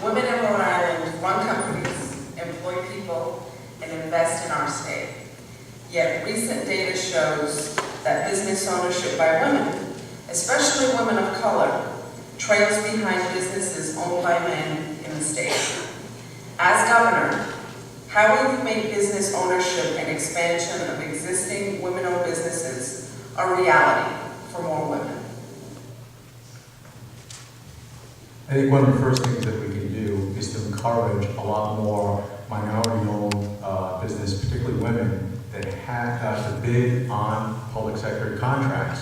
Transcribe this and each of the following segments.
Women in Rhode Island run companies, employ people, and invest in our state. Yet recent data shows that business ownership by women, especially women of color, trails behind businesses owned by men in the state. As governor, how will you make business ownership and expansion of existing women-owned businesses a reality for more women? I think one of the first things that we can do is to encourage a lot more minority-owned business, particularly women, that have to bid on public sector contracts.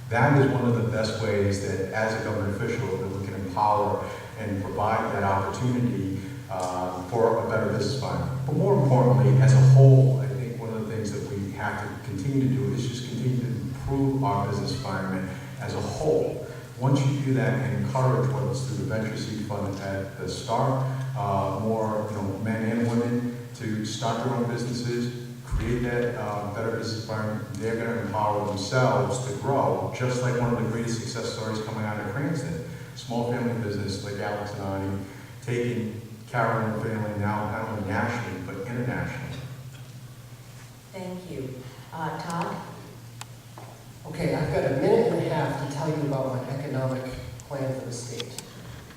That is one of the best ways that, as a government official, that we can empower and provide that opportunity for a better business environment. But more importantly, as a whole, I think one of the things that we have to continue to do is just continue to improve our business environment as a whole. Once you do that and encourage, whether it's through the venture seed fund at the start, more men and women to start their own businesses, create that better business environment, they're going to empower themselves to grow, just like one of the greatest success stories coming out of Cranston. Small family business like Alex and I, taking Carolyn family now not only nationally, but internationally. Thank you. Todd? Okay, I've got a minute and a half to tell you about my economic plan for the state.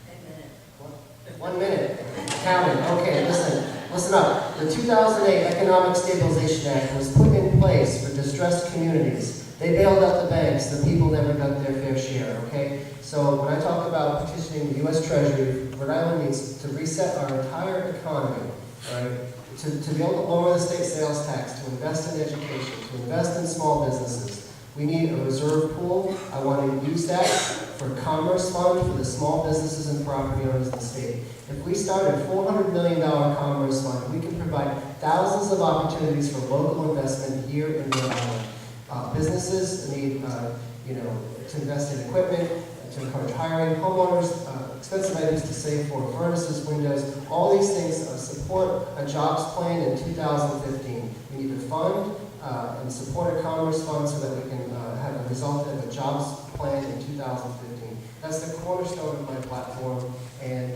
A minute. What? 1 minute. Counting. Okay, listen up. The 2008 Economic Stabilization Act was put in place for distressed communities. They bailed out the banks. The people never got their fair share, okay? So when I talk about petitioning the U.S. Treasury, Rhode Island needs to reset our entire economy, right? To be able to lower the state sales tax, to invest in education, to invest in small businesses. We need a reserve pool. I want to use that for Commerce Fund for the small businesses and property owners in the state. If we start a $400 million Commerce Fund, we can provide thousands of opportunities for local investment here in Rhode Island. Businesses need, to invest in equipment, to encourage hiring, homeowners, expensive items to save for, furnaces, windows, all these things support a jobs plan in 2015. We need to fund and support a Commerce Fund so that we can have a result of a jobs plan in 2015. That's the cornerstone of my platform, and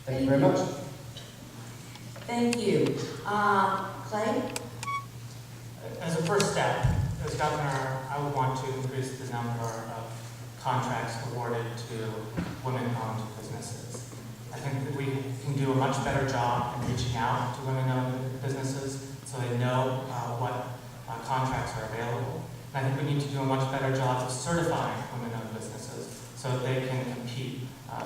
thank you very much. Thank you. Clay? As a first step, as governor, I would want to increase the number of contracts awarded to women-owned businesses. I think that we can do a much better job in reaching out to women-owned businesses so they know what contracts are available. And I think we need to do a much better job of certifying women-owned businesses so that they can compete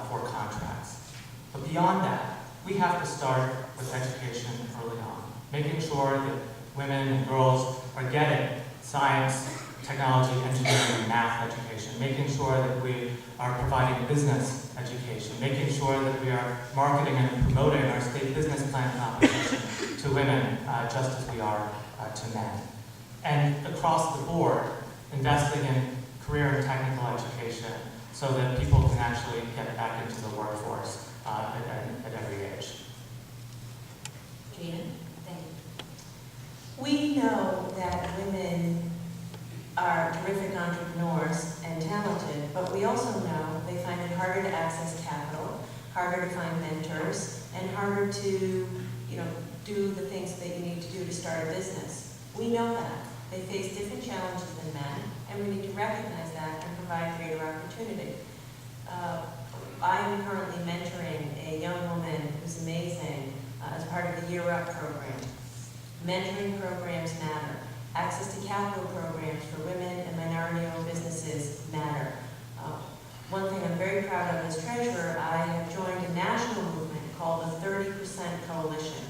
for contracts. But beyond that, we have to start with education early on, making sure that women and girls are getting science, technology, engineering, and math education, making sure that we are providing business education, making sure that we are marketing and promoting our state business plan competition to women just as we are to men. And across the board, investing in career and technical education so that people can actually get back into the workforce at every age. Gina? Thank you. We know that women are terrific entrepreneurs and talented, but we also know they find it harder to access capital, harder to find mentors, and harder to, do the things that you need to do to start a business. We know that. They face different challenges than men, and we need to recognize that and provide greater opportunity. I am currently mentoring a young woman who's amazing as part of the Year Up program. Mentoring programs matter. Access to capital programs for women and minority-owned businesses matter. One thing I'm very proud of as treasurer, I have joined a national movement called the 30% Coalition.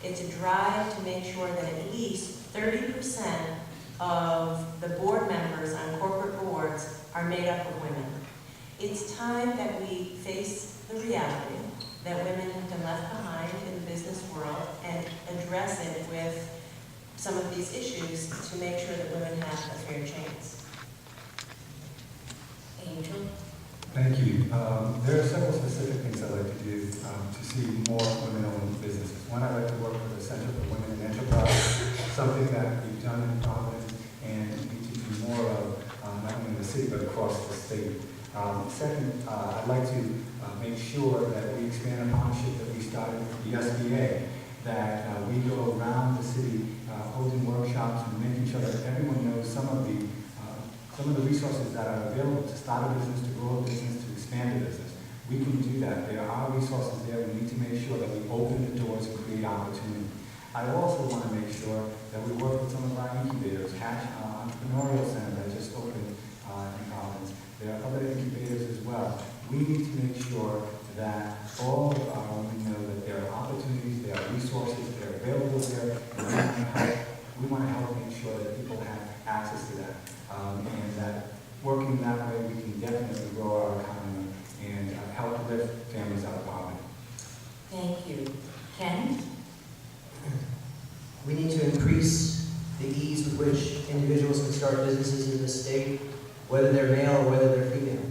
It's a drive to make sure that at least 30% of the board members on corporate boards are made up of women. It's time that we face the reality that women have been left behind in the business world and address it with some of these issues to make sure that women have a fair chance. Angel? Thank you. There are several specific things I'd like to do to see more women-owned businesses. One, I'd like to work with the Center for Women in Enterprise, something that we've done in Providence and we need to do more of, not only in the city but across the state. Second, I'd like to make sure that we expand a partnership that we started with the SBA, that we go around the city holding workshops and making sure that everyone knows some of the resources that are available to start a business, to grow a business, to expand a business. We can do that. There are resources there. We need to make sure that we open the doors and create opportunity. I also want to make sure that we work with some of our incubators. Entrepreneurial Center that just opened in Providence. There are other incubators as well. We need to make sure that all of our women know that there are opportunities, there are resources, they're available there, and we want to help make sure that people have access to that. And that working that way, we can definitely grow our economy and help lift families out of poverty. Thank you. Ken? We need to increase the ease with which individuals can start businesses in this state, whether they're male or whether they're female.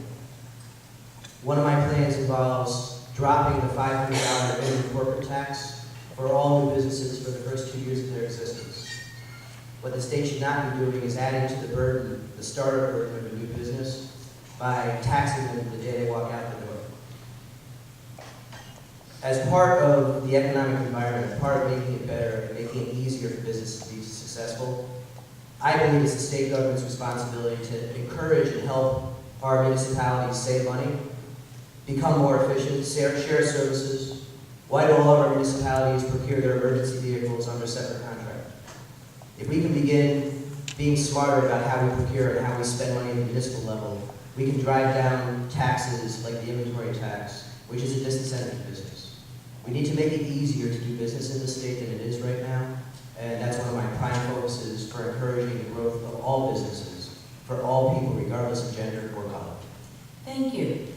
One of my plans involves dropping the $500 minimum corporate tax for all new businesses for the first 2 years of their existence. What the state should not be doing is adding to the burden, the startup burden of a new business, by taxing them the day they walk out the door. As part of the economic environment, part of making it better and making it easier for businesses to be successful, I believe it's the state government's responsibility to encourage and help our municipalities save money, become more efficient, share services. Why do all of our municipalities procure their emergency vehicles under separate contract? If we can begin being smarter about how we procure and how we spend money at the municipal level, we can drive down taxes like the inventory tax, which is a disincentive to business. We need to make it easier to do business in the state than it is right now, and that's one of my prime focuses for encouraging the growth of all businesses for all people, regardless of gender or color. Thank you.